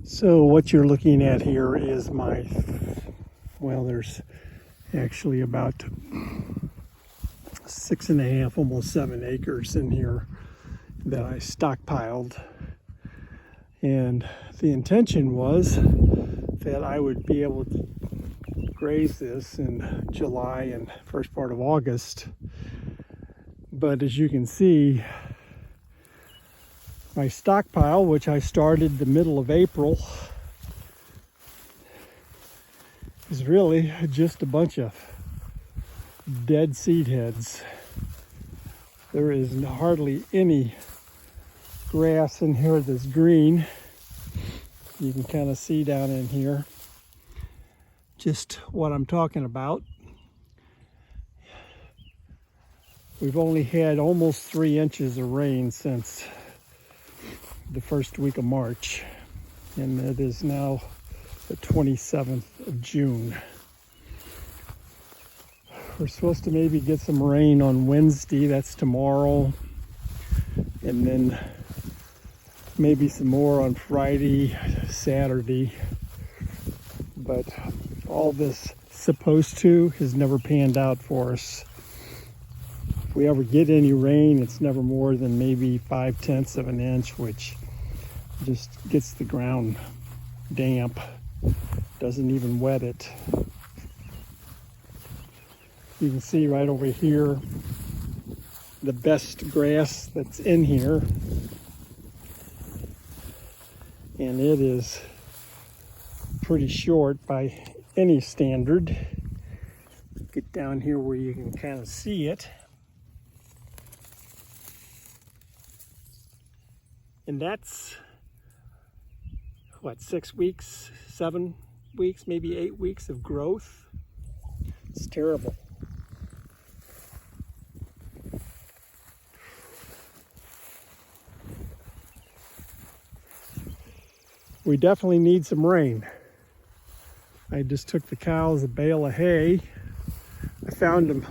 So what you're looking at here is there's actually about 6.5, almost 7 acres in here that I stockpiled. And the intention was that I would be able to graze this in July and first part of August. But as you can see, my stockpile, which I started the middle of April, is really just a bunch of dead seed heads. There is hardly any grass in here that's green. You can kind of see down in here just what I'm talking about. We've only had almost 3 inches of rain since the first week of March, and it is now the 27th of June. We're supposed to maybe get some rain on Wednesday, that's tomorrow, and then maybe some more on Friday, Saturday. But all this supposed to has never panned out for us. If we ever get any rain, it's never more than maybe 5/10 of an inch, which just gets the ground damp, doesn't even wet it. You can see right over here the best grass that's in here, and it is pretty short by any standard. Get down here where you can kind of see it. And that's what, 6 weeks, 7 weeks, maybe 8 weeks of growth. It's terrible. We definitely need some rain. I just took the cows a bale of hay. I found them.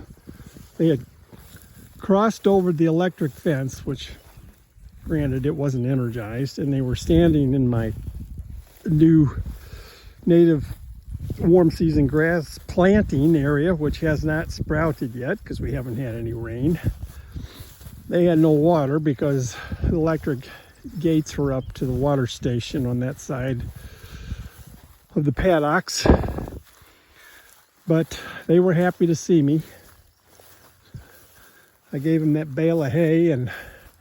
They had crossed over the electric fence, which granted it wasn't energized, and they were standing in my new native warm season grass planting area, which has not sprouted yet because we haven't had any rain. They had no water because the electric gates were up to the water station on that side of the paddocks, but they were happy to see me. I gave them that bale of hay, and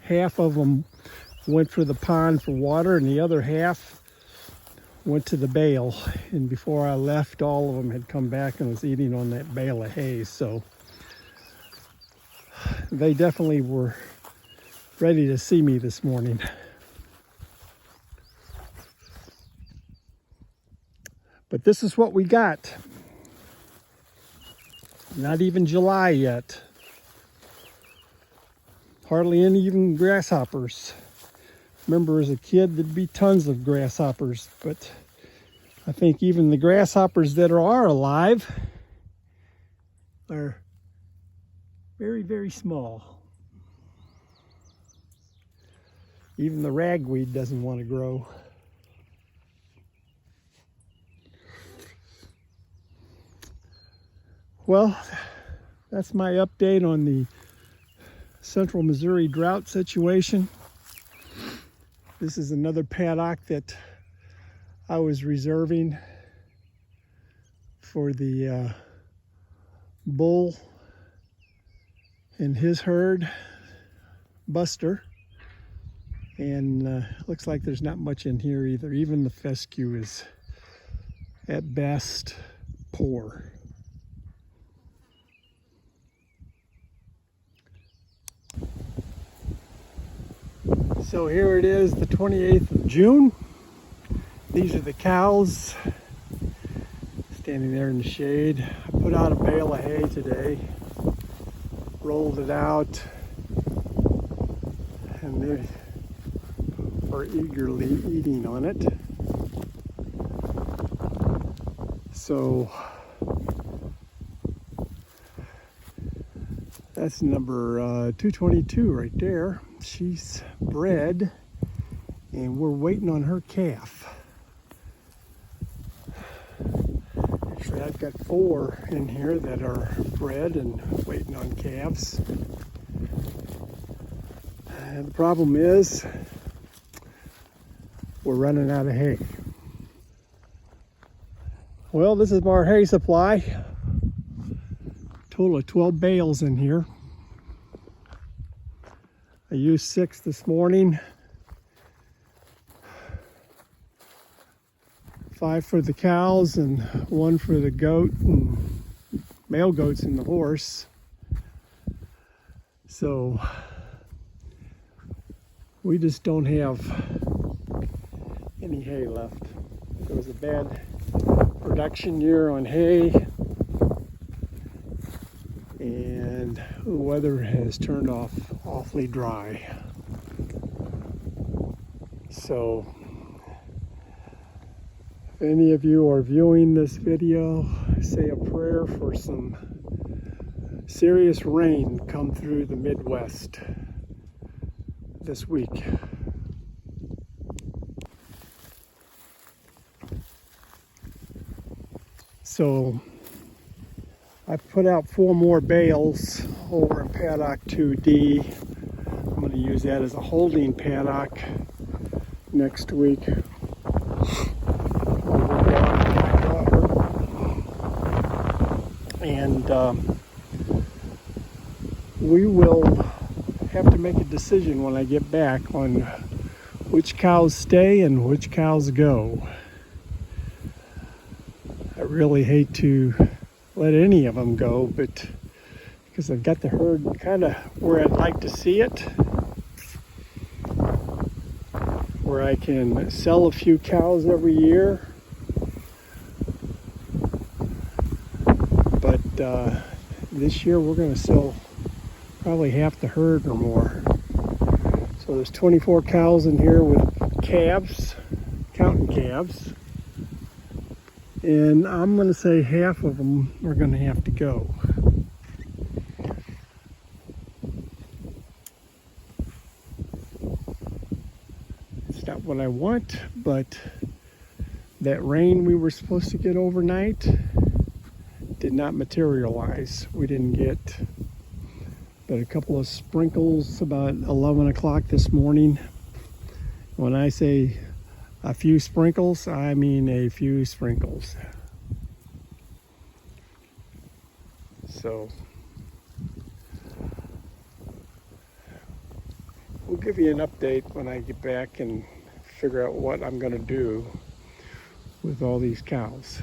half of them went for the pond for water and the other half went to the bale. And before I left, all of them had come back and was eating on that bale of hay. So they definitely were ready to see me this morning. But this is what we got. Not even July yet. Hardly any even grasshoppers. Remember, as a kid, there'd be tons of grasshoppers, but I think even the grasshoppers that are alive are very, very small. Even the ragweed doesn't want to grow. Well, that's my update on the Central Missouri drought situation. This is another paddock that I was reserving for the bull and his herd, Buster. And looks like there's not much in here either. Even the fescue is at best poor. So here it is, the 28th of June. These are the cows standing there in the shade. I put out a bale of hay today, rolled it out, and they are eagerly eating on it. So that's number 222 right there. She's bred, and we're waiting on her calf. Actually, I've got 4 in here that are bred and waiting on calves. And the problem is we're running out of hay. Well, this is our hay supply. Total of 12 bales in here. I used 6 this morning. 5 for the cows and 1 for the goat and male goats and the horse. So we just don't have any hay left. It was a bad production year on hay, and the weather has turned off awfully dry. So if any of you are viewing this video, say a prayer for some serious rain come through the Midwest this week. So I've put out 4 more bales over in paddock 2D. I'm going to use that as a holding paddock next week. And we will have to make a decision when I get back on which cows stay and which cows go. I really hate to let any of them go, but because I've got the herd kind of where I'd like to see it, where I can sell a few cows every year. But this year we're going to sell probably half the herd or more. So there's 24 cows in here with calves, counting calves. And I'm going to say half of them are going to have to go. It's not what I want, but that rain we were supposed to get overnight did not materialize. We didn't get but a couple of sprinkles about 11 o'clock this morning. When I say a few sprinkles, I mean a few sprinkles. So we'll give you an update when I get back and figure out what I'm going to do with all these cows.